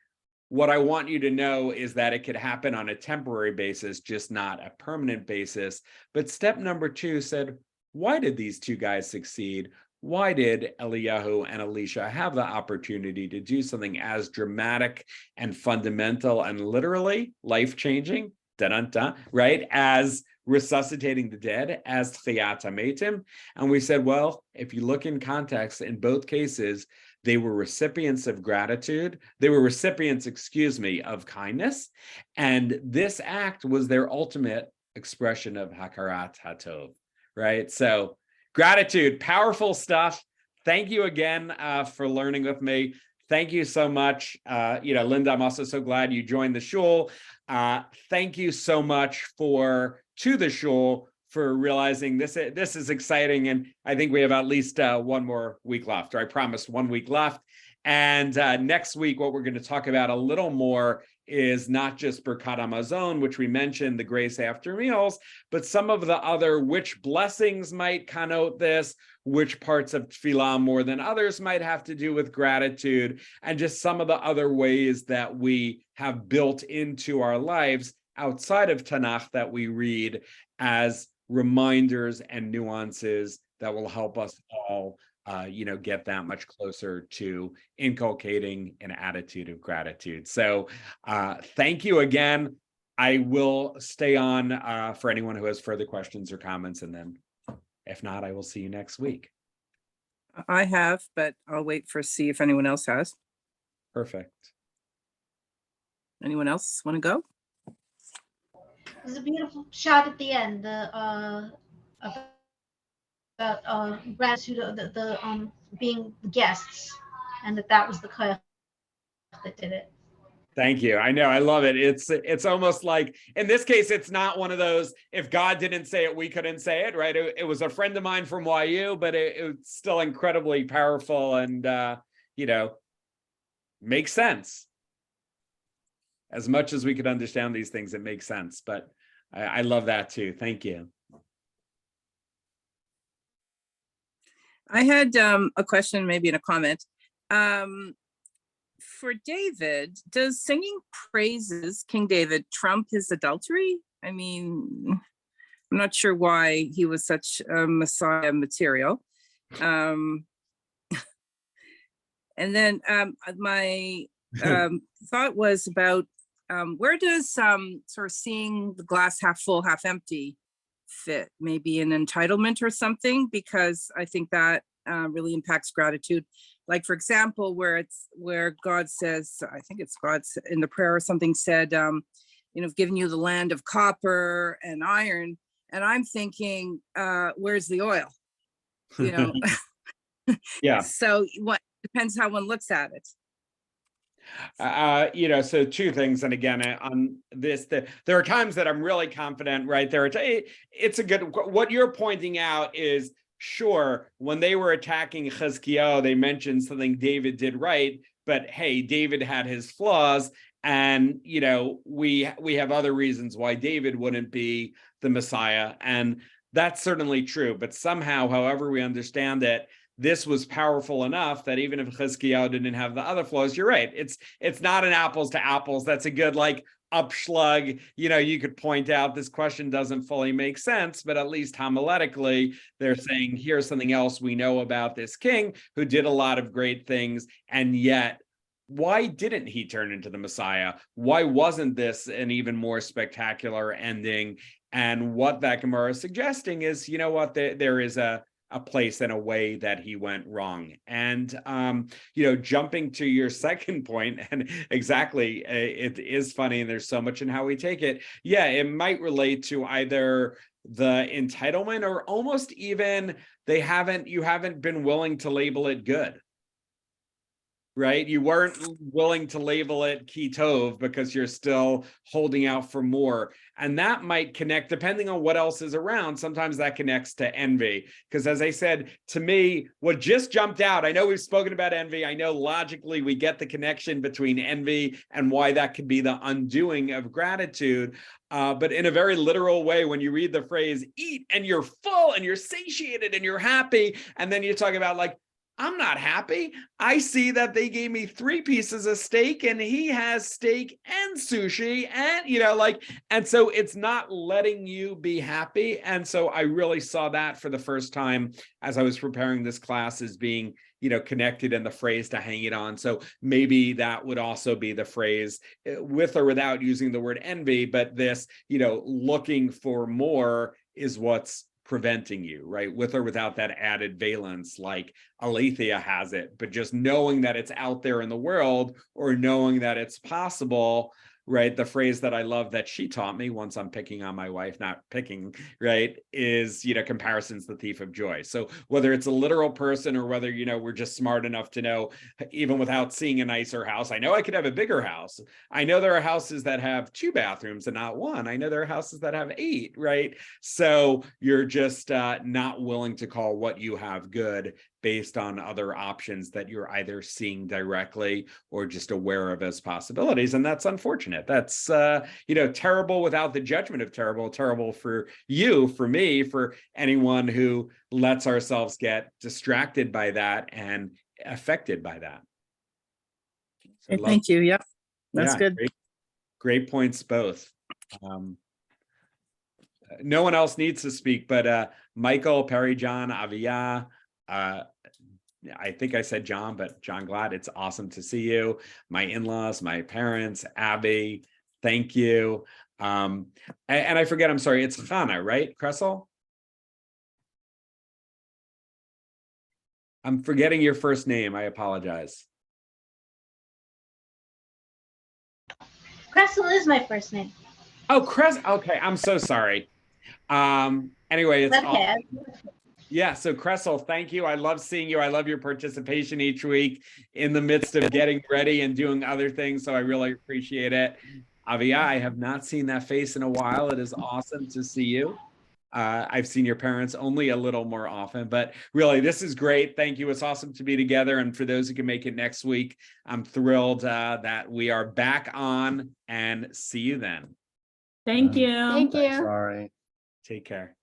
S1: What I want you to know is that it could happen on a temporary basis, just not a permanent basis. But step number 2 said, why did these 2 guys succeed? Why did Eliyahu and Elisha have the opportunity to do something as dramatic and fundamental and literally life-changing, right, as resuscitating the dead, as Tchiyat HaMetim? And we said, well, if you look in context, in both cases, they were recipients of gratitude. They were recipients, of kindness. And this act was their ultimate expression of Hakarat HaTov, right? So gratitude, powerful stuff. Thank you again for learning with me. Thank you so much. Linda, I'm also so glad you joined the shul. Thank you so much to the shul for realizing this is exciting. And I think we have at least 1 more week left, or I promised 1 week left. And next week, what we're going to talk about a little more is not just Birkat Hamazon, which we mentioned, the grace after meals, but some of the other, which blessings might connote this, which parts of tefillah more than others might have to do with gratitude, and just some of the other ways that we have built into our lives outside of Tanakh that we read as reminders and nuances that will help us all get that much closer to inculcating an attitude of gratitude. So thank you again. I will stay on for anyone who has further questions or comments, and then if not, I will see you next week.
S3: I have, but I'll wait for see if anyone else has.
S1: Perfect.
S3: Anyone else want to go?
S6: There's a beautiful shot at the end, about gratitude, the being guests, and that was the koyach that did it.
S1: Thank you. I know. I love it. It's almost like, in this case, it's not one of those, if God didn't say it, we couldn't say it, right? It was a friend of mine from YU, but it's still incredibly powerful and, makes sense. As much as we could understand these things, it makes sense. But I love that too. Thank you.
S3: I had a question, maybe in a comment. For David, does singing praises King David trump his adultery? I mean, I'm not sure why he was such a Messiah material. And then my thought was about where does sort of seeing the glass half full, half empty fit? Maybe an entitlement or something, because I think that really impacts gratitude. Like, for example, where God says, I think it's God in the prayer or something said, giving you the land of copper and iron. And I'm thinking, where's the oil?
S1: Yeah.
S3: So what depends how one looks at it.
S1: So 2 things. And again, on this, there are times that I'm really confident, right? It's a good, what you're pointing out is, sure, when they were attacking Chizkiyahu, they mentioned something David did right, but hey, David had his flaws, and we have other reasons why David wouldn't be the Messiah, and that's certainly true. But somehow, however we understand it, this was powerful enough that even if Chizkiyahu didn't have the other flaws, you're right. It's not an apples to apples. That's a good upschlug. You could point out this question doesn't fully make sense, but at least homiletically, they're saying here's something else we know about this king who did a lot of great things, and yet why didn't he turn into the Messiah? Why wasn't this an even more spectacular ending? And what that Gemara is suggesting is, you know what, there is a place and a way that he went wrong. And, jumping to your second point, and exactly, it is funny, and there's so much in how we take it. Yeah, it might relate to either the entitlement or almost even you haven't been willing to label it good. Right? You weren't willing to label it Kitov because you're still holding out for more. And that might connect, depending on what else is around. Sometimes that connects to envy. Because as I said, to me, what just jumped out, I know we've spoken about envy. I know logically we get the connection between envy and why that could be the undoing of gratitude. But in a very literal way, when you read the phrase, eat and you're full and you're satiated and you're happy, and then you talk about like, I'm not happy. I see that they gave me 3 pieces of steak and he has steak and sushi and, and so it's not letting you be happy. And so I really saw that for the first time as I was preparing this class as being, connected in the phrase to hang it on. So maybe that would also be the phrase with or without using the word envy, but this, looking for more is what's preventing you, right? With or without that added valence, like Aletheia has it, but just knowing that it's out there in the world or knowing that it's possible, right? The phrase that I love that she taught me, once I'm picking on my wife, not picking, right, is, comparison's the thief of joy. So whether it's a literal person or whether, we're just smart enough to know, even without seeing a nicer house, I know I could have a bigger house. I know there are houses that have 2 bathrooms and not 1. I know there are houses that have 8, right? So you're just not willing to call what you have good based on other options that you're either seeing directly or just aware of as possibilities. And that's unfortunate. That's, terrible without the judgment of terrible for you, for me, for anyone who lets ourselves get distracted by that and affected by that. So
S7: Okay, thank you. Yep. That's good.
S1: Great points, both. No one else needs to speak, but Michael, Perry, John, Avia, I think I said John, but John Glad, it's awesome to see you. My in-laws, my parents, Abby, thank you. And I forget, I'm sorry, it's Chana, right, Kressel? I'm forgetting your first name, I apologize.
S6: Cressel is my first name.
S1: Oh, okay, I'm so sorry. Anyway, it's
S6: Okay.
S1: Yeah, so Kressel, thank you. I love seeing you. I love your participation each week in the midst of getting ready and doing other things. So I really appreciate it. Avia, I have not seen that face in a while. It is awesome to see you. I've seen your parents only a little more often, but really, this is great. Thank you. It's awesome to be together. And for those who can make it next week, I'm thrilled that we are back on, and see you then.
S7: Thank you.
S8: Thank you.
S9: Sorry.
S1: Take care.